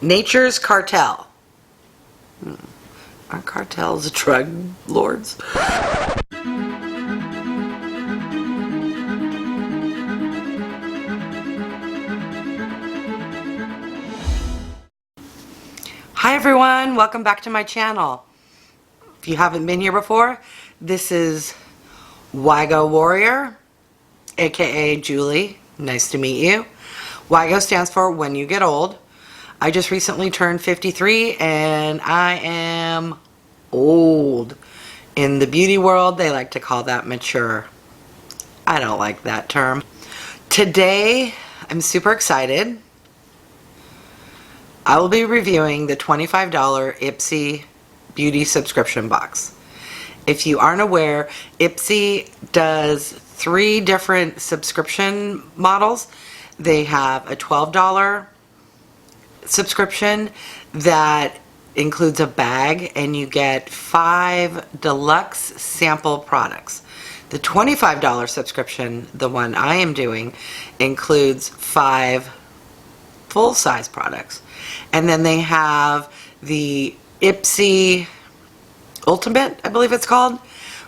Nature's Cartel. Aren't cartels drug lords? Hi everyone, welcome back to my channel. If you haven't been here before, this is WIGO Warrior, aka Julie. Nice to meet you. WIGO stands for When You Get Old. I just recently turned 53 and I am old. In the beauty world, they like to call that mature. I don't like that term. Today, I'm super excited. I will be reviewing the $25 Ipsy Beauty subscription box. If you aren't aware, Ipsy does 3 different subscription models. They have a $12 subscription that includes a bag and you get 5 deluxe sample products. The $25 subscription, the one I am doing, includes 5 full-size products. And then they have the Ipsy Ultimate, I believe it's called,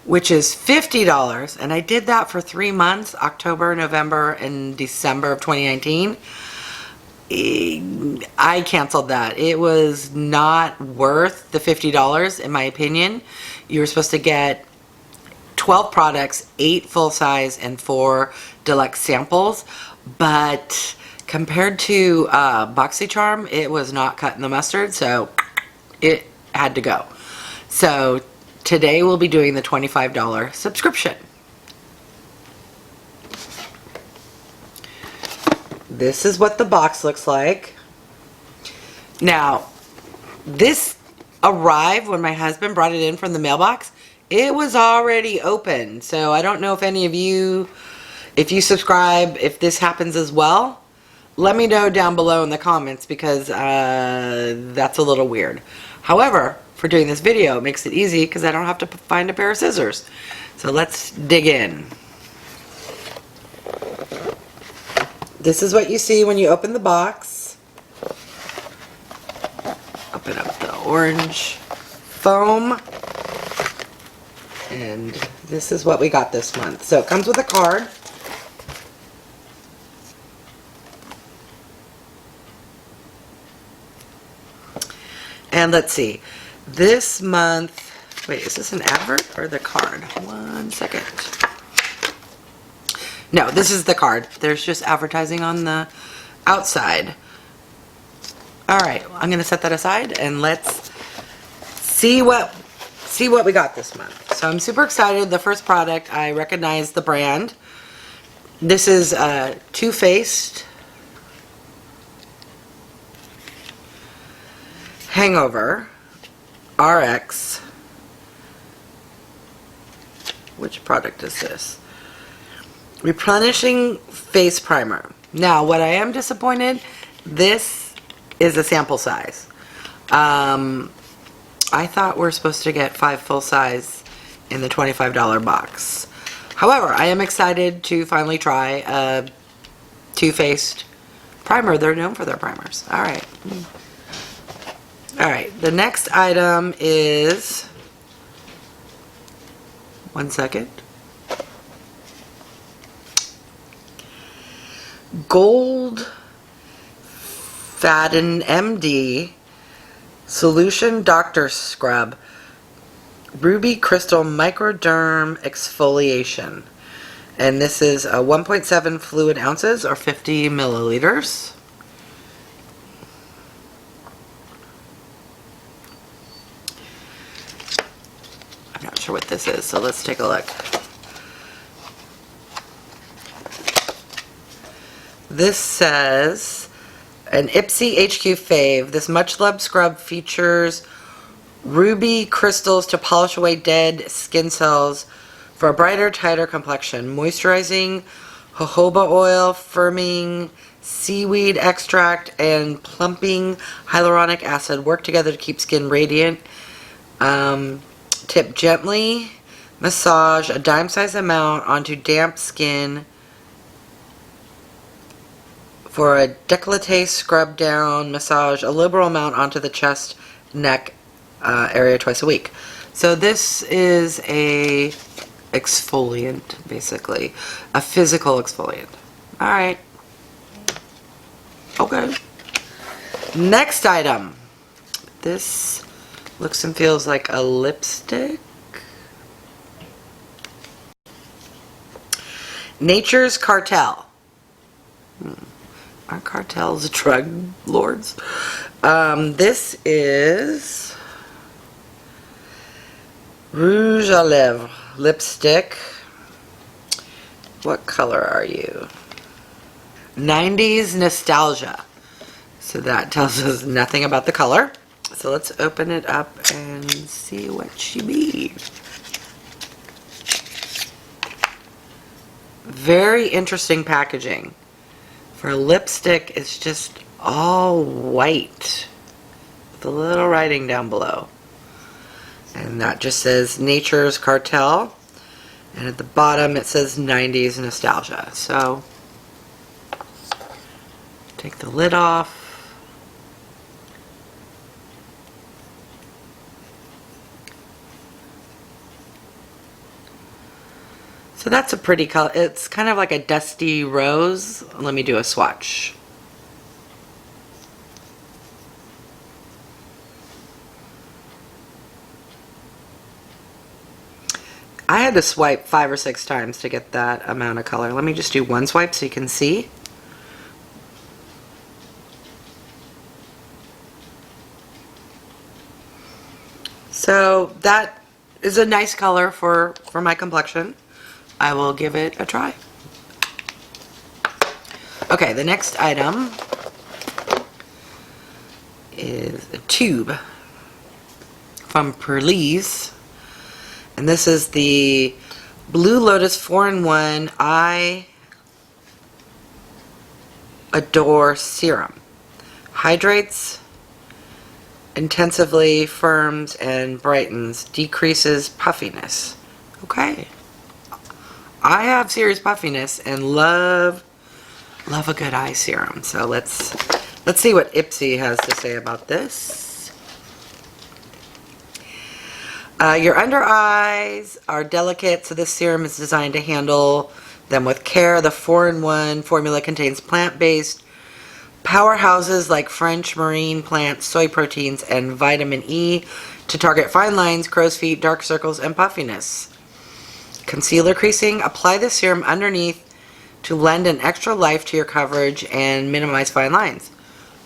which is $50. And I did that for 3 months, October, November, and December of 2019. I canceled that. It was not worth the $50 in my opinion. You were supposed to get 12 products, 8 full-size and 4 deluxe samples, but compared to BoxyCharm, it was not cutting the mustard, so it had to go. So today we'll be doing the $25 subscription. This is what the box looks like. Now, this arrived when my husband brought it in from the mailbox. It was already open, so I don't know if any of you, if you subscribe, if this happens as well. Let me know down below in the comments because that's a little weird. However, for doing this video, it makes it easy because I don't have to find a pair of scissors. So let's dig in. This is what you see when you open the box. Open up the orange foam. And this is what we got this month. So it comes with a card. And let's see, this month, wait, is this an advert or the card? 1 second. No, this is the card. There's just advertising on the outside. Alright, I'm going to set that aside and let's see what we got this month. So I'm super excited. The first product, I recognize the brand. This is Too Faced Hangover RX. Which product is this? Replenishing Face Primer. Now, what I am disappointed, this is a sample size. I thought we're supposed to get 5 full size in the $25 box. However, I am excited to finally try a Too Faced primer. They're known for their primers. Alright. Alright, the next item is, 1 second, Goldfaden MD Solution Doctor Scrub Ruby Crystal Microderm Exfoliation. And this is 1.7 fluid ounces or 50 milliliters. I'm not sure what this is, so let's take a look. This says, an Ipsy HQ fave. This much loved scrub features ruby crystals to polish away dead skin cells for a brighter, tighter complexion. Moisturizing jojoba oil, firming seaweed extract, and plumping hyaluronic acid work together to keep skin radiant. Tip gently, massage a dime-sized amount onto damp skin for a décolleté scrub down massage, a liberal amount onto the chest, neck area twice a week. So this is a exfoliant, basically. A physical exfoliant. Alright. Okay. Next item. This looks and feels like a lipstick. Nature's Cartel. Aren't cartels drug lords? This is Rouge à Lèvres lipstick. What color are you? 90s Nostalgia. So that tells us nothing about the color. So let's open it up and see what she be. Very interesting packaging. For a lipstick, it's just all white with a little writing down below. And that just says Nature's Cartel. And at the bottom it says 90s Nostalgia. So, take the lid off. So that's a pretty color. It's kind of like a dusty rose. Let me do a swatch. I had to swipe 5 or 6 times to get that amount of color. Let me just do one swipe so you can see. So that is a nice color for my complexion. I will give it a try. Okay, the next item is a tube from Purlisse. And this is the Blue Lotus 4-in-1 I Adore Serum. Hydrates, intensively firms and brightens, decreases puffiness. Okay. I have serious puffiness and love a good eye serum. So let's see what Ipsy has to say about this. Your under eyes are delicate, so this serum is designed to handle them with care. The 4-in-1 formula contains plant-based powerhouses like French marine plants, soy proteins, and vitamin E to target fine lines, crow's feet, dark circles, and puffiness. Concealer creasing. Apply the serum underneath to lend an extra life to your coverage and minimize fine lines.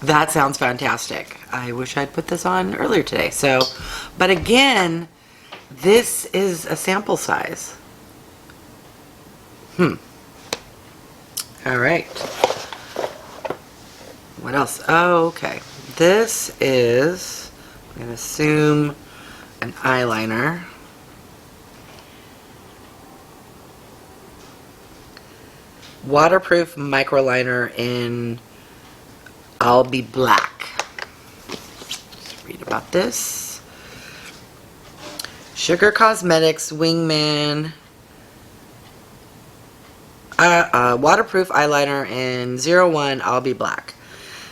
That sounds fantastic. I wish I'd put this on earlier today. So, but again, this is a sample size. All right. What else? Oh, okay. This is, I'm going to assume, an eyeliner. Waterproof microliner in I'll Be Black. Let's read about this. Sugar Cosmetics Wingman waterproof eyeliner in 01 I'll Be Black.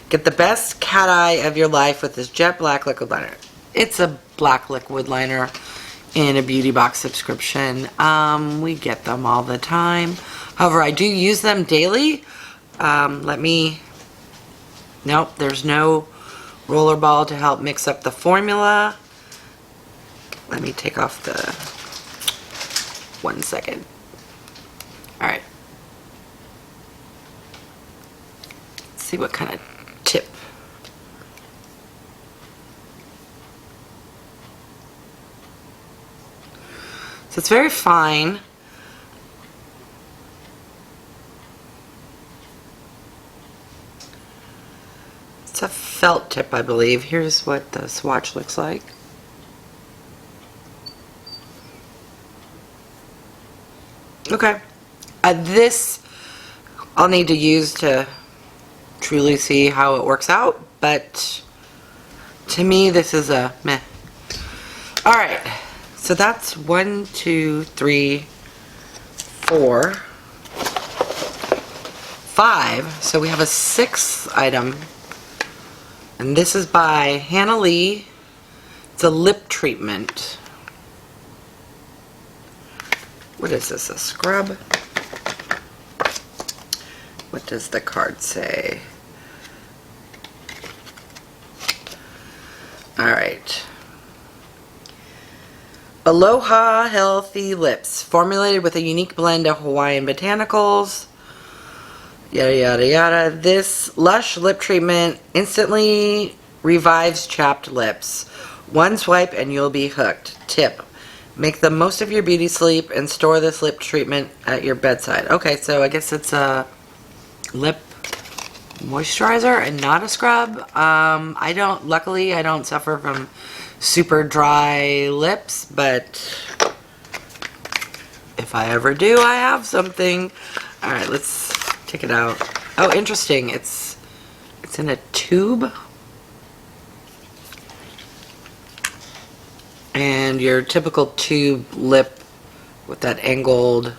Get the best cat eye of your life with this jet black liquid liner. It's a black liquid liner in a beauty box subscription. We get them all the time. However, I do use them daily. Nope, there's no roller ball to help mix up the formula. Let me take off the, 1 second. Alright. Let's see what kind of tip. So it's very fine. It's a felt tip, I believe. Here's what the swatch looks like. Okay. This I'll need to use to truly see how it works out, but to me this is a meh. Alright, so that's 1, 2, 3, 4, 5, so we have a 6th item, and this is by Hanalei. It's a lip treatment. What is this, a scrub? What does the card say? Alright. Aloha Healthy Lips, formulated with a unique blend of Hawaiian botanicals. Yada yada yada. This Lush lip treatment instantly revives chapped lips. One swipe and you'll be hooked. Tip: make the most of your beauty sleep and store this lip treatment at your bedside. Okay, so I guess it's a lip moisturizer and not a scrub. Luckily I don't suffer from super dry lips, but if I ever do, I have something. Alright, let's check it out. Oh, interesting. It's in a tube. And your typical tube lip with that angled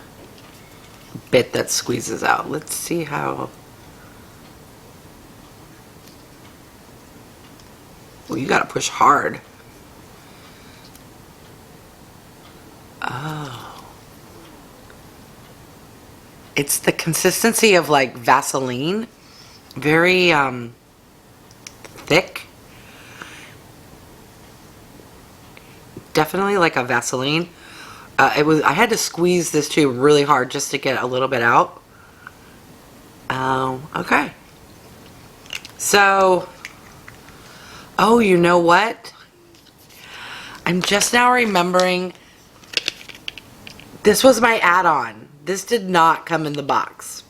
bit that squeezes out. Let's see how... Well, you gotta push hard. Oh. It's the consistency of like Vaseline. Very thick. Definitely like a Vaseline. I had to squeeze this tube really hard just to get a little bit out. Okay. So, oh, you know what? I'm just now remembering this was my add-on. This did not come in the box.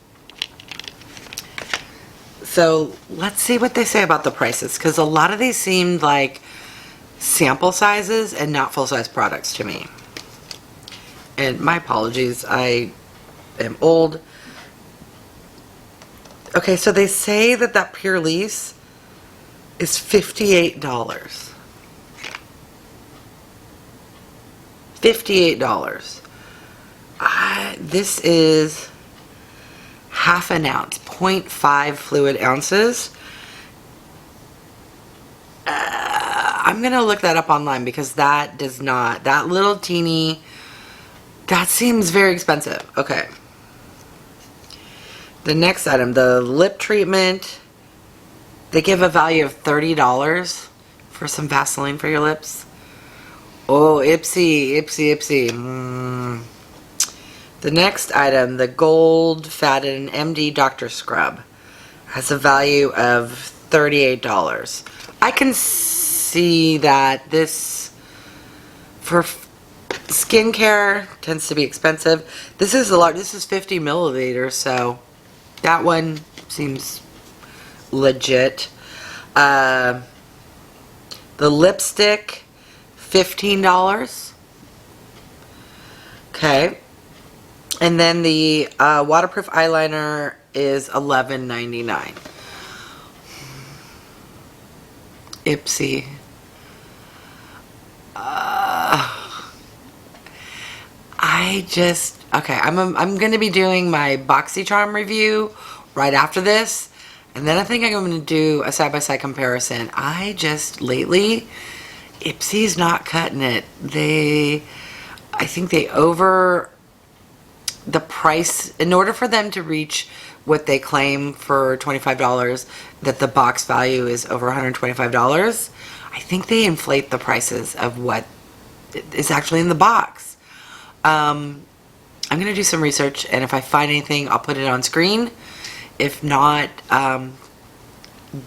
So let's see what they say about the prices, because a lot of these seemed like sample sizes and not full-size products to me. And my apologies, I am old. Okay, so they say that Purlisse is $58. $58. This is half an ounce, 0.5 fluid ounces. I'm gonna look that up online because that does not, that little teeny, that seems very expensive. Okay. The next item, the lip treatment. They give a value of $30 for some Vaseline for your lips. Oh, Ipsy. The next item, the Goldfaden MD Doctor Scrub, has a value of $38. I can see that this, for skincare, tends to be expensive. This is a lot. This is 50 milliliters, so that one seems legit. The lipstick, $15. Okay. And then the waterproof eyeliner is $11.99. Ipsy. Okay, I'm going to be doing my BoxyCharm review right after this. And then I think I'm going to do a side-by-side comparison. Lately, Ipsy's not cutting it. I think they over the price, in order for them to reach what they claim for $25, that the box value is over $125, I think they inflate the prices of what is actually in the box. I'm going to do some research, and if I find anything, I'll put it on screen. If not,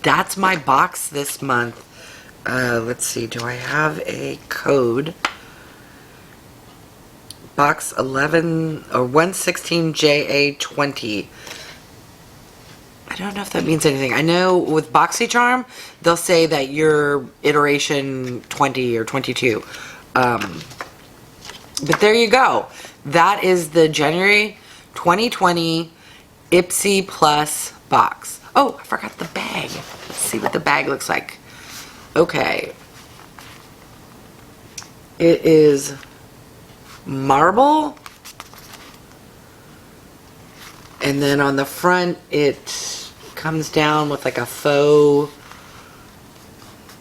that's my box this month. Let's see, do I have a code? Box 11 or 116JA20. I don't know if that means anything. I know with BoxyCharm, they'll say that you're iteration 20 or 22. But there you go. That is the January 2020 Ipsy Plus box. Oh, I forgot the bag. Let's see what the bag looks like. Okay. It is marble And then on the front, it comes down with like a faux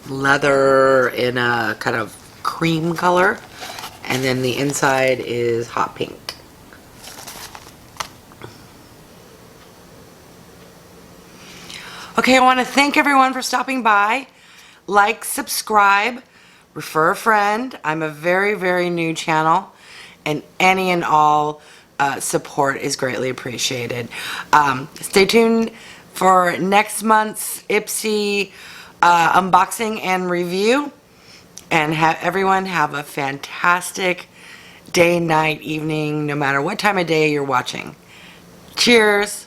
leather in a kind of cream color. And then the inside is hot pink. Okay, I want to thank everyone for stopping by. Like, subscribe, refer a friend. I'm a very, very new channel, and any and all support is greatly appreciated. Stay tuned for next month's Ipsy unboxing and review. And everyone have a fantastic day, night, evening, no matter what time of day you're watching. Cheers!